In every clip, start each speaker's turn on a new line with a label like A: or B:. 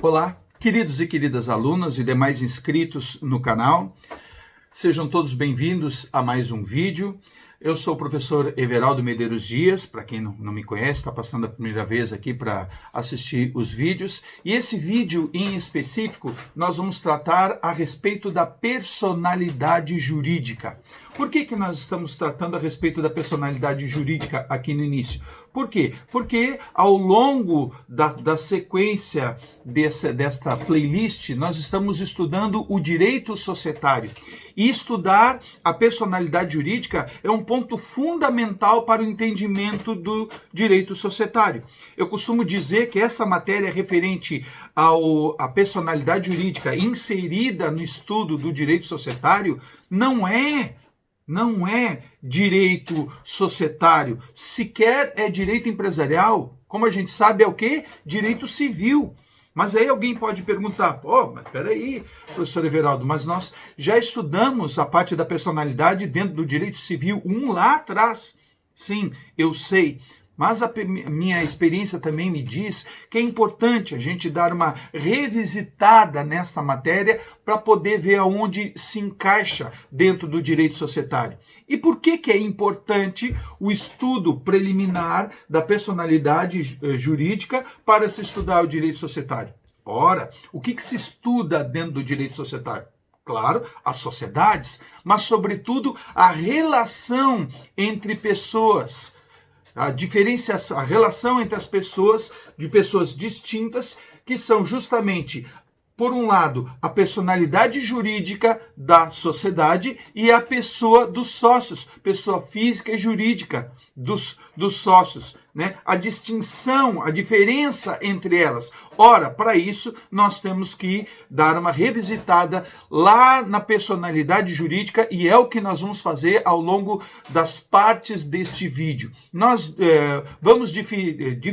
A: Olá, queridos e queridas alunas e demais inscritos no canal. Sejam todos bem-vindos a mais um vídeo. Eu sou o professor Everaldo Medeiros Dias, para quem não me conhece, está passando a primeira vez aqui para assistir os vídeos. E esse vídeo em específico, nós vamos tratar a respeito da personalidade jurídica. Por que nós estamos tratando a respeito da personalidade jurídica aqui no início? Por quê? Porque ao longo da sequência desta playlist, nós estamos estudando o direito societário. E estudar a personalidade jurídica é um ponto fundamental para o entendimento do direito societário. Eu costumo dizer que essa matéria referente à personalidade jurídica inserida no estudo do direito societário não é direito societário, sequer é direito empresarial. Como a gente sabe, é o quê? Direito civil. Mas aí alguém pode perguntar, mas peraí, professor Everaldo, mas nós já estudamos a parte da personalidade dentro do direito civil lá atrás. Sim, eu sei. Mas a minha experiência também me diz que é importante a gente dar uma revisitada nessa matéria para poder ver aonde se encaixa dentro do direito societário. E por que é importante o estudo preliminar da personalidade jurídica para se estudar o direito societário? Ora, o que se estuda dentro do direito societário? Claro, as sociedades, mas sobretudo a relação entre pessoas. A relação entre as pessoas, de pessoas distintas, que são justamente, por um lado, a personalidade jurídica da sociedade e a pessoa dos sócios, pessoa física e jurídica dos sócios, né? A distinção, a diferença entre elas. Ora, para isso, nós temos que dar uma revisitada lá na personalidade jurídica e é o que nós vamos fazer ao longo das partes deste vídeo. Nós vamos dividir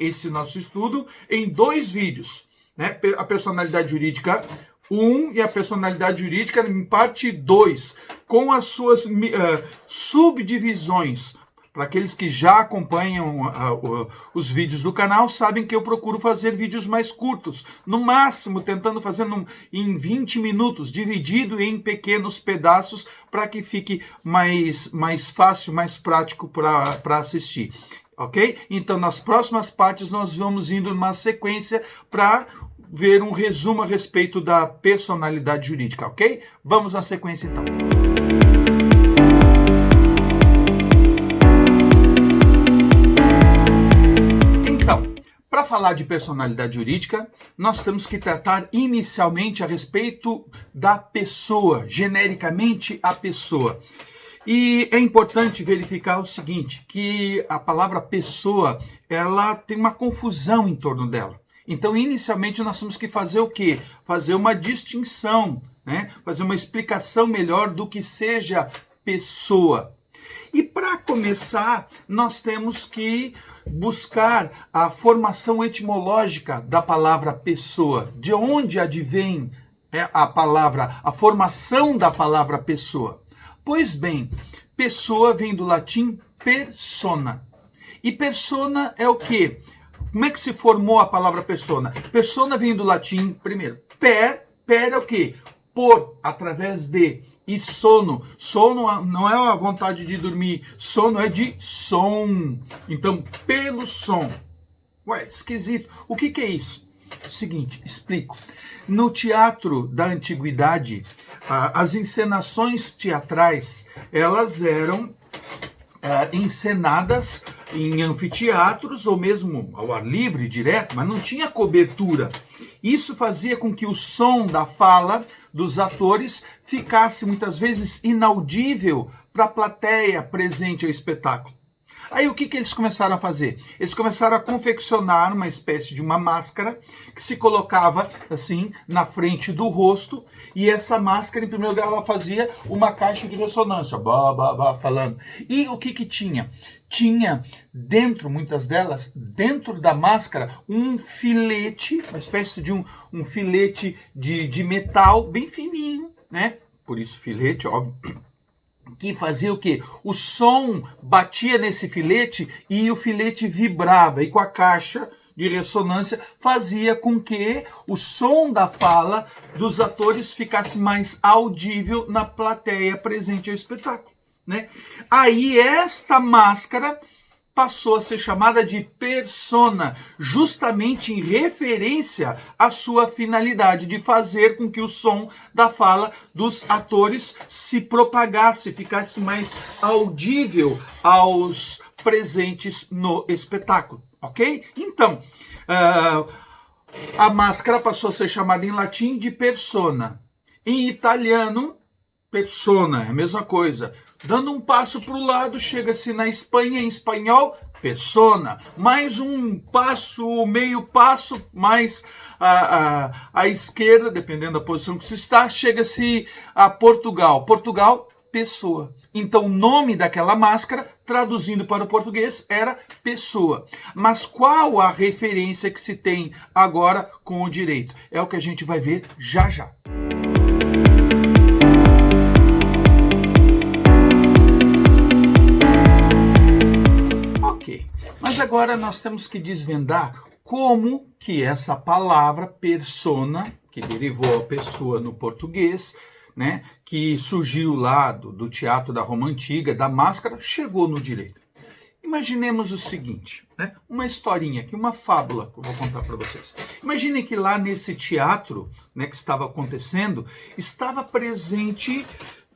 A: esse nosso estudo em dois vídeos, né? A personalidade jurídica 1 e a personalidade jurídica em parte 2, com as suas subdivisões. Para aqueles que já acompanham os vídeos do canal, sabem que eu procuro fazer vídeos mais curtos, no máximo tentando fazer em 20 minutos, dividido em pequenos pedaços, para que fique mais fácil, mais prático para assistir. Ok? Então, nas próximas partes, nós vamos indo numa sequência para ver um resumo a respeito da personalidade jurídica, ok? Vamos na sequência, então. Para falar de personalidade jurídica, nós temos que tratar inicialmente a respeito da pessoa, genericamente a pessoa. E é importante verificar o seguinte, que a palavra pessoa, ela tem uma confusão em torno dela. Então, inicialmente, nós temos que fazer o quê? Fazer uma distinção, né? Fazer uma explicação melhor do que seja pessoa. E para começar, nós temos que buscar a formação etimológica da palavra pessoa. De onde advém a formação da palavra pessoa? Pois bem, pessoa vem do latim persona. E persona é o quê? Como é que se formou a palavra persona? Persona vem do latim, primeiro, per é o quê? Por, através de, e sono. Sono não é a vontade de dormir, sono é de som. Então, pelo som. Ué, esquisito. O que é isso? É o seguinte, explico. No teatro da antiguidade, as encenações teatrais, elas eram encenadas em anfiteatros ou mesmo ao ar livre, direto, mas não tinha cobertura. Isso fazia com que o som da fala dos atores ficasse muitas vezes inaudível para a plateia presente ao espetáculo. Aí o que eles começaram a fazer? Eles começaram a confeccionar uma espécie de uma máscara que se colocava assim na frente do rosto e essa máscara, em primeiro lugar, ela fazia uma caixa de ressonância, falando. E o que tinha? Tinha dentro, muitas delas, dentro da máscara, um filete, uma espécie de um filete de metal bem fininho, né? Por isso filete, óbvio. Que fazia o quê? O som batia nesse filete e o filete vibrava. E com a caixa de ressonância fazia com que o som da fala dos atores ficasse mais audível na plateia presente ao espetáculo, né? Aí esta máscara passou a ser chamada de persona, justamente em referência à sua finalidade de fazer com que o som da fala dos atores se propagasse, ficasse mais audível aos presentes no espetáculo, ok? Então, a máscara passou a ser chamada em latim de persona. Em italiano, persona, é a mesma coisa. Dando um passo para o lado, chega-se na Espanha, em espanhol, persona. Mais um passo, meio passo, mais à esquerda, dependendo da posição que se está, chega-se a Portugal. Portugal, pessoa. Então, o nome daquela máscara, traduzindo para o português, era pessoa. Mas qual a referência que se tem agora com o direito? É o que a gente vai ver já já. Mas agora nós temos que desvendar como que essa palavra persona, que derivou a pessoa no português, né, que surgiu lá do teatro da Roma Antiga, da máscara, chegou no direito. Imaginemos o seguinte, né, uma historinha aqui, uma fábula que eu vou contar para vocês. Imaginem que lá nesse teatro, né, que estava acontecendo, estava presente,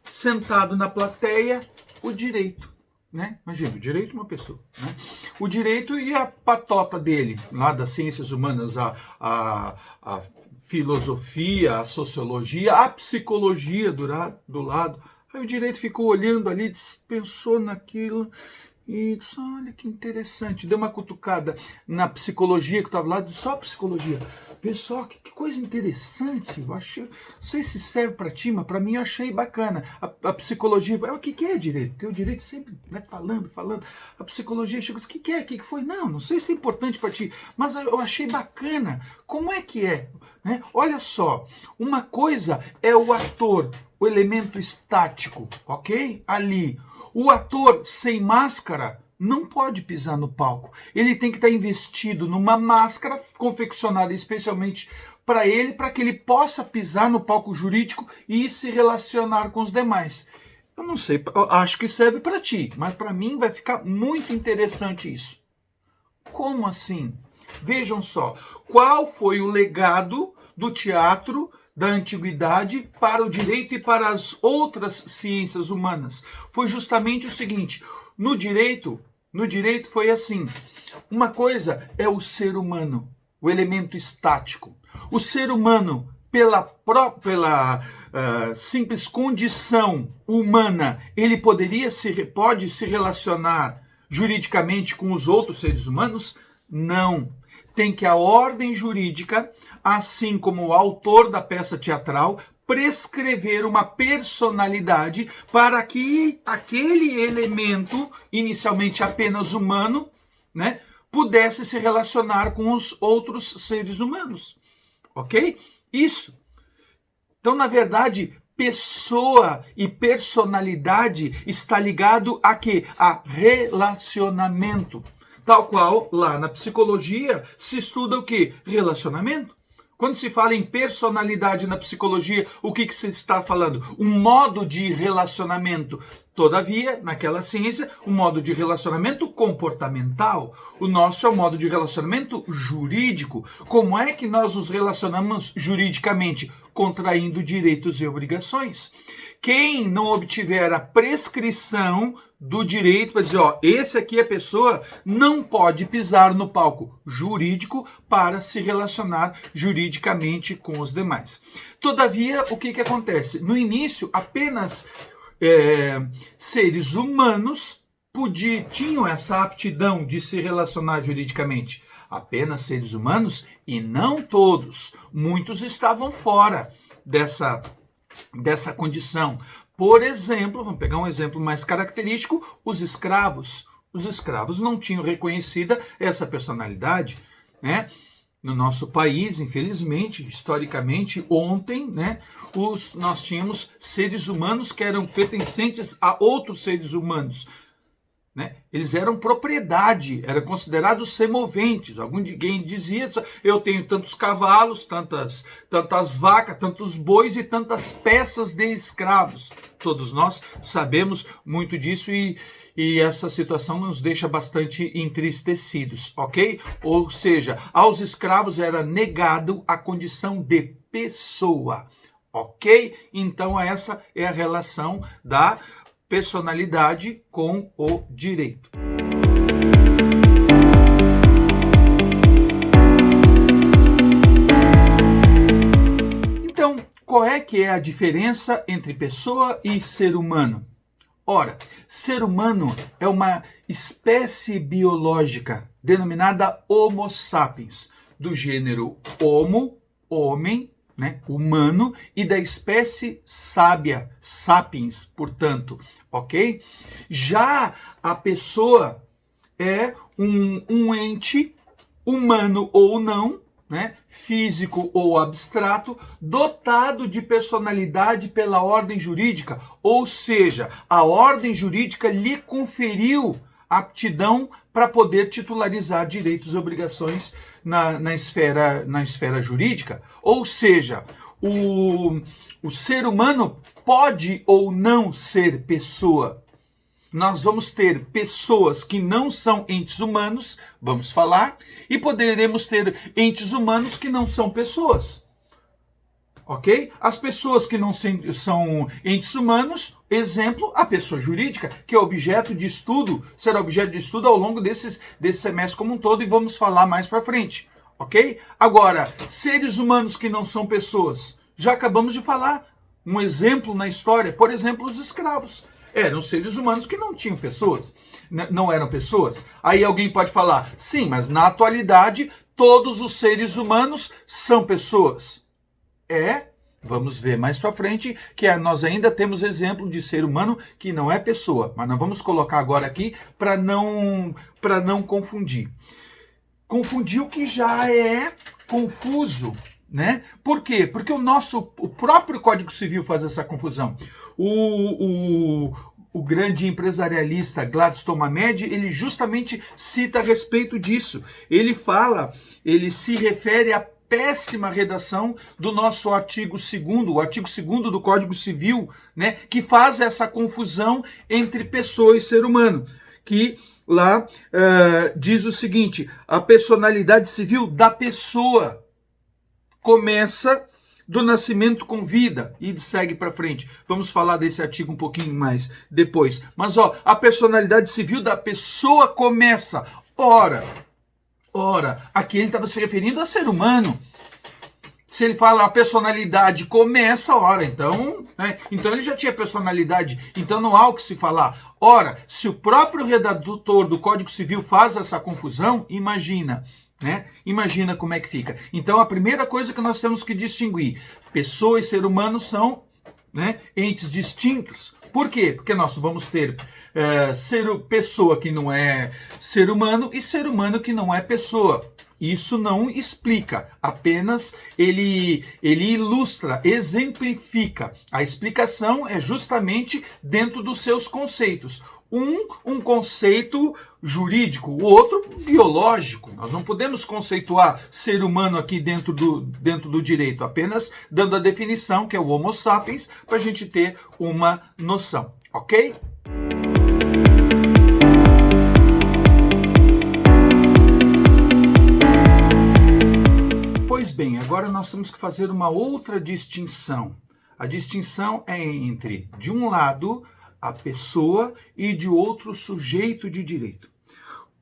A: sentado na plateia, o direito. Né? Imagina, o direito é uma pessoa. Né? O direito e a patota dele, lá das ciências humanas, a filosofia, a sociologia, a psicologia do lado. Aí o direito ficou olhando ali, pensou naquilo e disse, olha que interessante. Deu uma cutucada na psicologia que estava lá, só a psicologia. Pessoal, que coisa interessante. Eu achei, não sei se serve para ti, mas para mim eu achei bacana. A psicologia, o que é direito? Porque o direito sempre, né, falando. A psicologia chegou e disse, o que é? O que foi? Não sei se é importante para ti, mas eu achei bacana. Como é que é? Né? Olha só, uma coisa é o ator, o elemento estático, ok? Ali. O ator sem máscara não pode pisar no palco. Ele tem que estar investido numa máscara confeccionada especialmente para ele, para que ele possa pisar no palco jurídico e se relacionar com os demais. Eu não sei, eu acho que serve para ti, mas para mim vai ficar muito interessante isso. Como assim? Vejam só, qual foi o legado do teatro da antiguidade para o direito e para as outras ciências humanas? Foi justamente o seguinte, no direito foi assim, uma coisa é o ser humano, o elemento estático. O ser humano, pela simples condição humana, ele pode se relacionar juridicamente com os outros seres humanos? Não. Tem que a ordem jurídica, assim como o autor da peça teatral, prescrever uma personalidade para que aquele elemento, inicialmente apenas humano, né, pudesse se relacionar com os outros seres humanos. Ok? Isso. Então, na verdade, pessoa e personalidade está ligado a quê? A relacionamento. Tal qual lá na psicologia se estuda o quê? Relacionamento. Quando se fala em personalidade na psicologia, o que se está falando? Um modo de relacionamento. Todavia, naquela ciência, um modo de relacionamento comportamental. O nosso é um modo de relacionamento jurídico. Como é que nós nos relacionamos juridicamente? Contraindo direitos e obrigações. Quem não obtiver a prescrição do direito vai dizer, esse aqui, a pessoa não pode pisar no palco jurídico para se relacionar juridicamente com os demais. Todavia, o que acontece? No início, apenas seres humanos tinham essa aptidão de se relacionar juridicamente. Apenas seres humanos e não todos. Muitos estavam fora dessa condição. Por exemplo, vamos pegar um exemplo mais característico, os escravos. Os escravos não tinham reconhecida essa personalidade, né? No nosso país, infelizmente, historicamente, ontem, né, nós tínhamos seres humanos que eram pertencentes a outros seres humanos. né? Eles eram propriedade, eram considerados semoventes. Alguém dizia, eu tenho tantos cavalos, tantas vacas, tantos bois e tantas peças de escravos. Todos nós sabemos muito disso e essa situação nos deixa bastante entristecidos, ok? Ou seja, aos escravos era negado a condição de pessoa, ok? Então essa é a relação da personalidade com o direito. Então, qual é que é a diferença entre pessoa e ser humano? Ora, ser humano é uma espécie biológica denominada Homo sapiens, do gênero Homo, homem, né, humano, e da espécie sábia, sapiens, portanto, ok? Já a pessoa é um ente, humano ou não, né, físico ou abstrato, dotado de personalidade pela ordem jurídica, ou seja, a ordem jurídica lhe conferiu aptidão para poder titularizar direitos e obrigações na esfera jurídica. Ou seja, o ser humano pode ou não ser pessoa. Nós vamos ter pessoas que não são entes humanos, vamos falar, e poderemos ter entes humanos que não são pessoas. Ok? As pessoas que não são entes humanos, exemplo, a pessoa jurídica, que é objeto de estudo, será objeto de estudo ao longo desse semestre como um todo, e vamos falar mais para frente. Ok? Agora, seres humanos que não são pessoas, já acabamos de falar. Um exemplo na história, por exemplo, os escravos. Eram seres humanos que não tinham pessoas, não eram pessoas. Aí alguém pode falar, sim, mas na atualidade todos os seres humanos são pessoas. Vamos ver mais para frente que nós ainda temos exemplo de ser humano que não é pessoa, mas nós vamos colocar agora aqui para não confundir. Confundir o que já é confuso, né? Por quê? Porque o próprio Código Civil faz essa confusão. O grande empresarialista Gladstone Hamed, ele justamente cita a respeito disso. Ele se refere à péssima redação do nosso artigo 2º, o artigo 2º do Código Civil, né, que faz essa confusão entre pessoa e ser humano, que lá diz o seguinte: a personalidade civil da pessoa começa do nascimento com vida e segue para frente. Vamos falar desse artigo um pouquinho mais depois. Mas a personalidade civil da pessoa começa. Ora, aqui ele estava se referindo a ser humano. Se ele fala a personalidade começa, então, né? Então ele já tinha personalidade, então não há o que se falar. Ora, se o próprio redator do Código Civil faz essa confusão, imagina, né? Imagina como é que fica. Então a primeira coisa que nós temos que distinguir, pessoa e ser humano são, né, entes distintos. Por quê? Porque nós vamos ter pessoa que não é ser humano e ser humano que não é pessoa. Isso não explica, apenas ele ilustra, exemplifica. A explicação é justamente dentro dos seus conceitos. Um conceito jurídico, o outro biológico. Nós não podemos conceituar ser humano aqui dentro do direito, apenas dando a definição, que é o Homo sapiens, para a gente ter uma noção, ok? Pois bem, agora nós temos que fazer uma outra distinção. A distinção é entre, de um lado, a pessoa e de outro, sujeito de direito.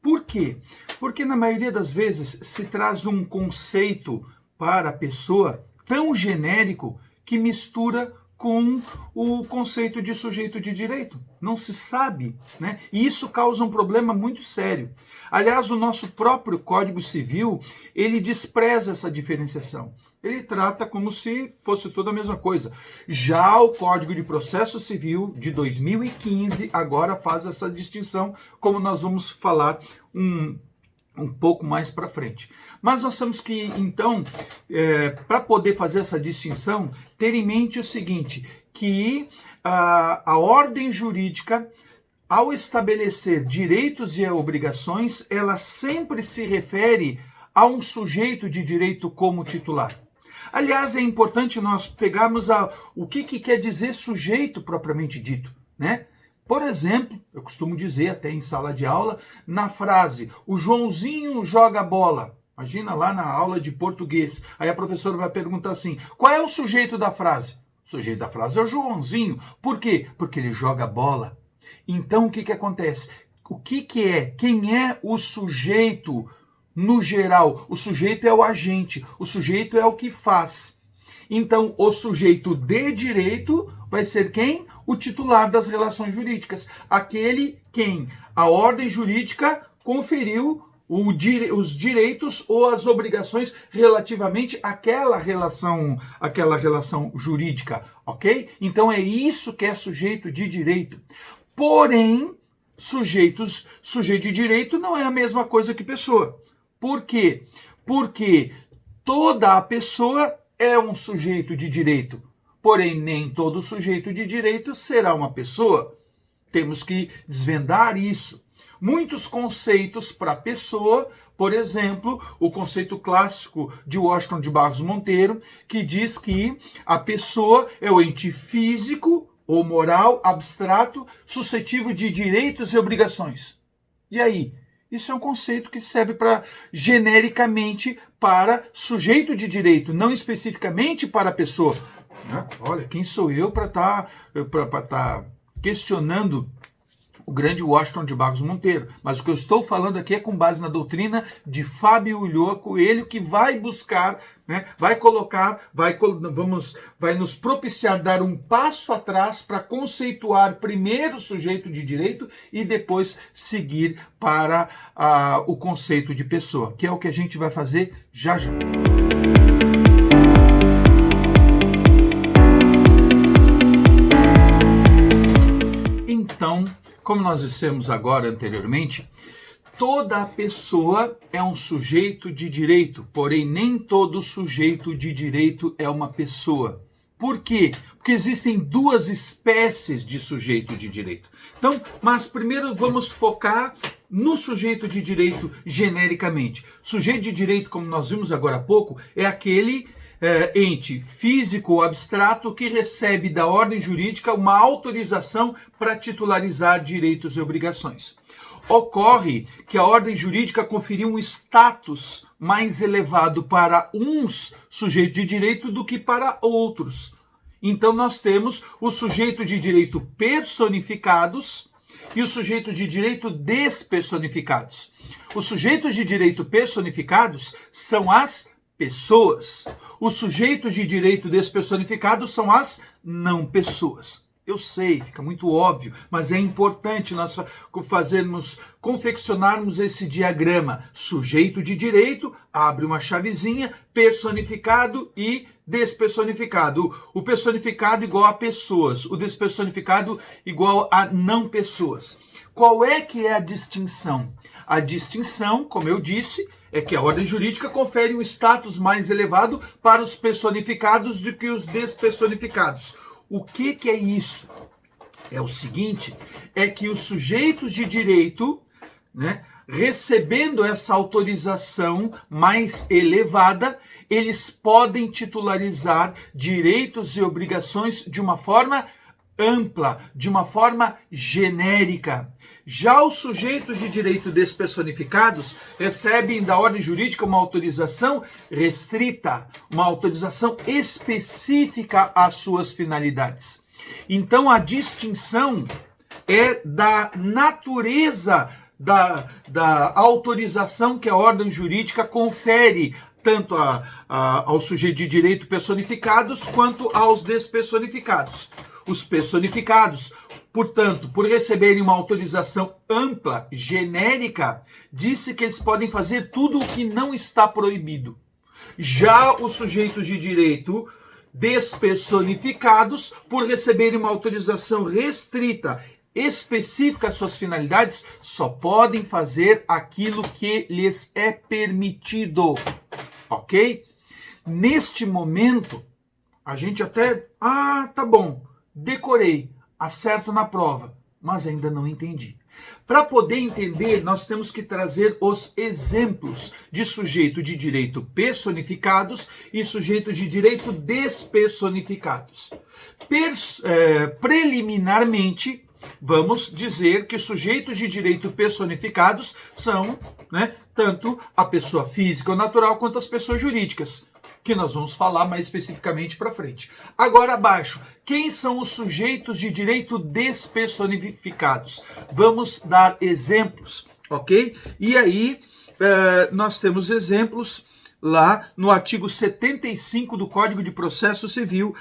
A: Por quê? Porque na maioria das vezes se traz um conceito para a pessoa tão genérico que mistura com o conceito de sujeito de direito. Não se sabe, né? E isso causa um problema muito sério. Aliás, o nosso próprio Código Civil, ele despreza essa diferenciação. Ele trata como se fosse tudo a mesma coisa. Já o Código de Processo Civil de 2015 agora faz essa distinção, como nós vamos falar um pouco mais para frente. Mas nós temos que, então, para poder fazer essa distinção, ter em mente o seguinte, que a ordem jurídica, ao estabelecer direitos e obrigações, ela sempre se refere a um sujeito de direito como titular. Aliás, é importante nós pegarmos o que quer dizer sujeito propriamente dito, né? Por exemplo, eu costumo dizer até em sala de aula, na frase, o Joãozinho joga bola. Imagina lá na aula de português. Aí a professora vai perguntar assim, qual é o sujeito da frase? O sujeito da frase é o Joãozinho. Por quê? Porque ele joga bola. Então, o que acontece? O que é? Quem é o sujeito no geral? O sujeito é o agente. O sujeito é o que faz. Então, o sujeito de direito vai ser quem? O titular das relações jurídicas. Aquele quem a ordem jurídica conferiu os direitos ou as obrigações relativamente àquela relação jurídica, ok? Então é isso que é sujeito de direito. Porém, sujeito de direito não é a mesma coisa que pessoa. Por quê? Porque toda a pessoa é um sujeito de direito. Porém, nem todo sujeito de direito será uma pessoa. Temos que desvendar isso. Muitos conceitos para pessoa, por exemplo, o conceito clássico de Washington de Barros Monteiro, que diz que a pessoa é o ente físico ou moral, abstrato, suscetível de direitos e obrigações. E aí? Isso é um conceito que serve genericamente para sujeito de direito, não especificamente para a pessoa. Olha, quem sou eu para estar questionando o grande Washington de Barros Monteiro? Mas o que eu estou falando aqui é com base na doutrina de Fábio Ulloa Coelho, que vai buscar, né, vai nos propiciar dar um passo atrás para conceituar primeiro o sujeito de direito e depois seguir para o conceito de pessoa, que é o que a gente vai fazer já já. Então, como nós dissemos agora anteriormente, toda pessoa é um sujeito de direito, porém nem todo sujeito de direito é uma pessoa. Por quê? Porque existem duas espécies de sujeito de direito. Então, mas primeiro vamos focar no sujeito de direito genericamente. Sujeito de direito, como nós vimos agora há pouco, é aquele ente físico ou abstrato que recebe da ordem jurídica uma autorização para titularizar direitos e obrigações. Ocorre que a ordem jurídica conferiu um status mais elevado para uns sujeitos de direito do que para outros. Então nós temos o sujeito de direito personificados e os sujeitos de direito despersonificados. Os sujeitos de direito personificados são as pessoas. Os sujeitos de direito despersonificados são as não pessoas. Eu sei, fica muito óbvio, mas é importante nós confeccionarmos esse diagrama. Sujeito de direito, abre uma chavezinha, personificado e despersonificado. O personificado igual a pessoas, o despersonificado igual a não pessoas. Qual é que é a distinção? A distinção, como eu disse, é que a ordem jurídica confere um status mais elevado para os personificados do que os despersonificados. O que é isso? É o seguinte, é que os sujeitos de direito, né, recebendo essa autorização mais elevada, eles podem titularizar direitos e obrigações de uma forma ampla, de uma forma genérica. Já os sujeitos de direito despersonificados recebem da ordem jurídica uma autorização restrita, uma autorização específica às suas finalidades. Então a distinção é da natureza da autorização que a ordem jurídica confere tanto aos sujeitos de direito personificados quanto aos despersonificados. Os personificados, portanto, por receberem uma autorização ampla, genérica, disse que eles podem fazer tudo o que não está proibido. Já os sujeitos de direito despersonificados, por receberem uma autorização restrita, específica às suas finalidades, só podem fazer aquilo que lhes é permitido. Ok? Neste momento, a gente até... tá bom. Decorei, acerto na prova. mas ainda não entendi. Para poder entender, nós temos que trazer os exemplos de sujeito de direito personificados e sujeito de direito despersonificados. Preliminarmente, vamos dizer que os sujeitos de direito personificados são, tanto a pessoa física ou natural quanto as pessoas jurídicas, que nós vamos falar mais especificamente para frente. Agora abaixo, quem são os sujeitos de direito despersonificados? Vamos dar exemplos, ok? E aí, nós temos exemplos lá no artigo 75 do Código de Processo Civil,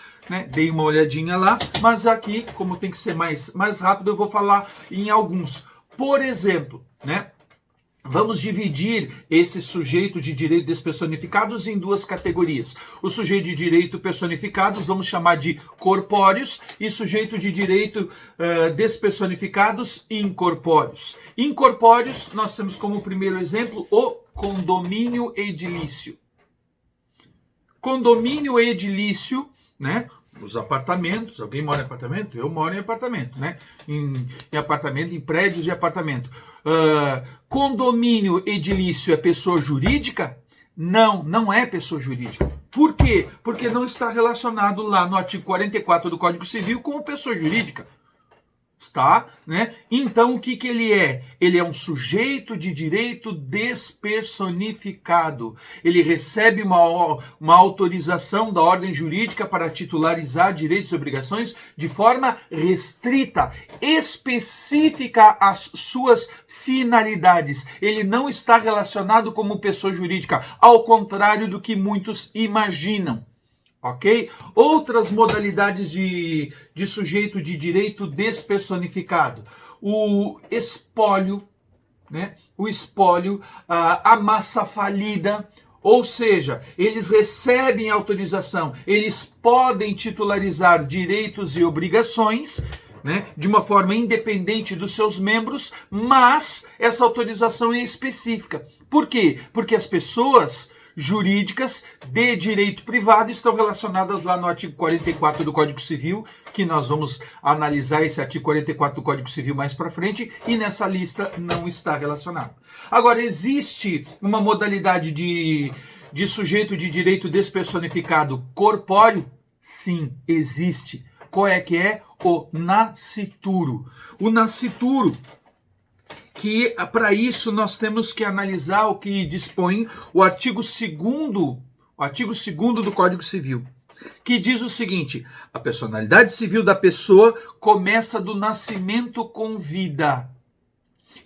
A: Dei uma olhadinha lá, mas aqui, como tem que ser mais rápido, eu vou falar em alguns. Por exemplo, vamos dividir esses sujeitos de direito despersonificados em duas categorias. O sujeito de direito personificados vamos chamar de corpóreos e sujeito de direito despersonificados incorpóreos. Incorpóreos, nós temos como primeiro exemplo o condomínio edilício. Condomínio edilício, os apartamentos, alguém mora em apartamento? Eu moro em apartamento, em apartamento, em prédios de apartamento. Condomínio edilício é pessoa jurídica? Não, não é pessoa jurídica. Por quê? Porque não está relacionado lá no artigo 44 do Código Civil como pessoa jurídica. Tá? Então, o que ele é? Ele é um sujeito de direito despersonificado. Ele recebe uma autorização da ordem jurídica para titularizar direitos e obrigações de forma restrita, específica às suas finalidades. Ele não está relacionado como pessoa jurídica, ao contrário do que muitos imaginam. Ok? Outras modalidades de sujeito de direito despersonificado. O espólio, O espólio, a massa falida, ou seja, eles recebem autorização, eles podem titularizar direitos e obrigações, de uma forma independente dos seus membros, mas essa autorização é específica. Por quê? Porque as pessoas jurídicas de direito privado estão relacionadas lá no artigo 44 do Código Civil, que nós vamos analisar esse artigo 44 do Código Civil mais para frente, e nessa lista não está relacionado. Agora, existe uma modalidade de sujeito de direito despersonificado corpóreo? Sim, existe. Qual é que é? O nascituro. O nascituro, que para isso nós temos que analisar o que dispõe o artigo 2º do Código Civil, que diz o seguinte: a personalidade civil da pessoa começa do nascimento com vida.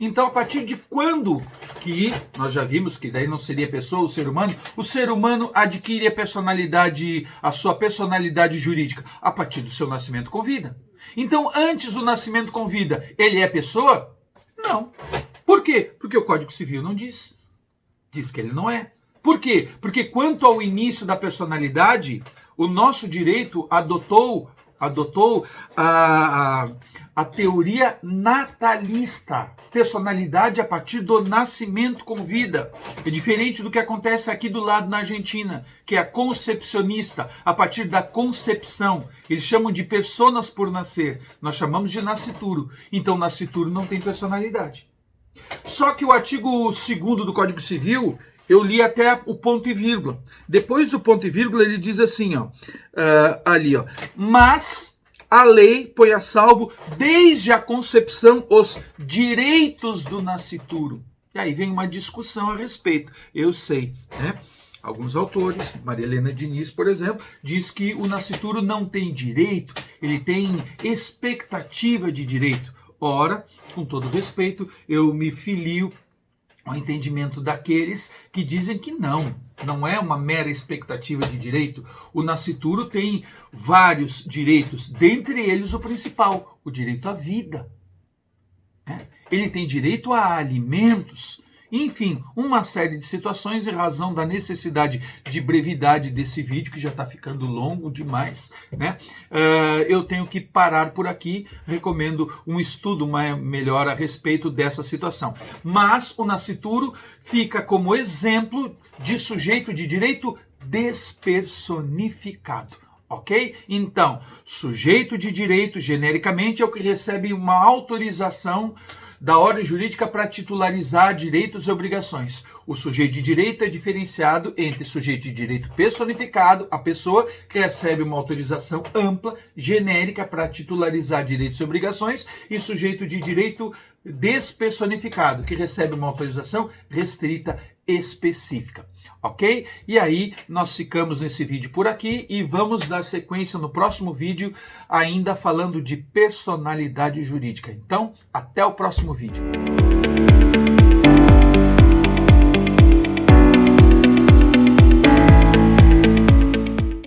A: Então, a partir de quando que nós já vimos que daí não seria pessoa, o ser humano adquire a sua personalidade jurídica a partir do seu nascimento com vida. Então, antes do nascimento com vida, ele é pessoa? Não. Por quê? Porque o Código Civil não diz. Diz que ele não é. Por quê? Porque quanto ao início da personalidade, o nosso direito adotou a teoria natalista. Personalidade a partir do nascimento com vida. É diferente do que acontece aqui do lado na Argentina, que é a concepcionista, a partir da concepção. Eles chamam de personas por nascer. Nós chamamos de nascituro. Então, nascituro não tem personalidade. Só que o artigo 2º do Código Civil, eu li até o ponto e vírgula. Depois do ponto e vírgula, ele diz assim, mas a lei põe a salvo, desde a concepção, os direitos do nascituro. E aí vem uma discussão a respeito. Eu sei, Alguns autores, Maria Helena Diniz, por exemplo, diz que o nascituro não tem direito, ele tem expectativa de direito. Ora, com todo respeito, eu me filio ao entendimento daqueles que dizem que não é uma mera expectativa de direito. O nascituro tem vários direitos, dentre eles o principal, o direito à vida. Ele tem direito a alimentos. Enfim, uma série de situações em razão da necessidade de brevidade desse vídeo, que já está ficando longo demais, eu tenho que parar por aqui. Recomendo um estudo melhor a respeito dessa situação. Mas o nascituro fica como exemplo de sujeito de direito despersonificado. Ok? Então, sujeito de direito, genericamente, é o que recebe uma autorização da ordem jurídica para titularizar direitos e obrigações. O sujeito de direito é diferenciado entre sujeito de direito personificado, a pessoa que recebe uma autorização ampla, genérica para titularizar direitos e obrigações, e sujeito de direito despersonificado, que recebe uma autorização restrita específica. Ok? E aí, nós ficamos nesse vídeo por aqui e vamos dar sequência no próximo vídeo, ainda falando de personalidade jurídica. Então, até o próximo vídeo.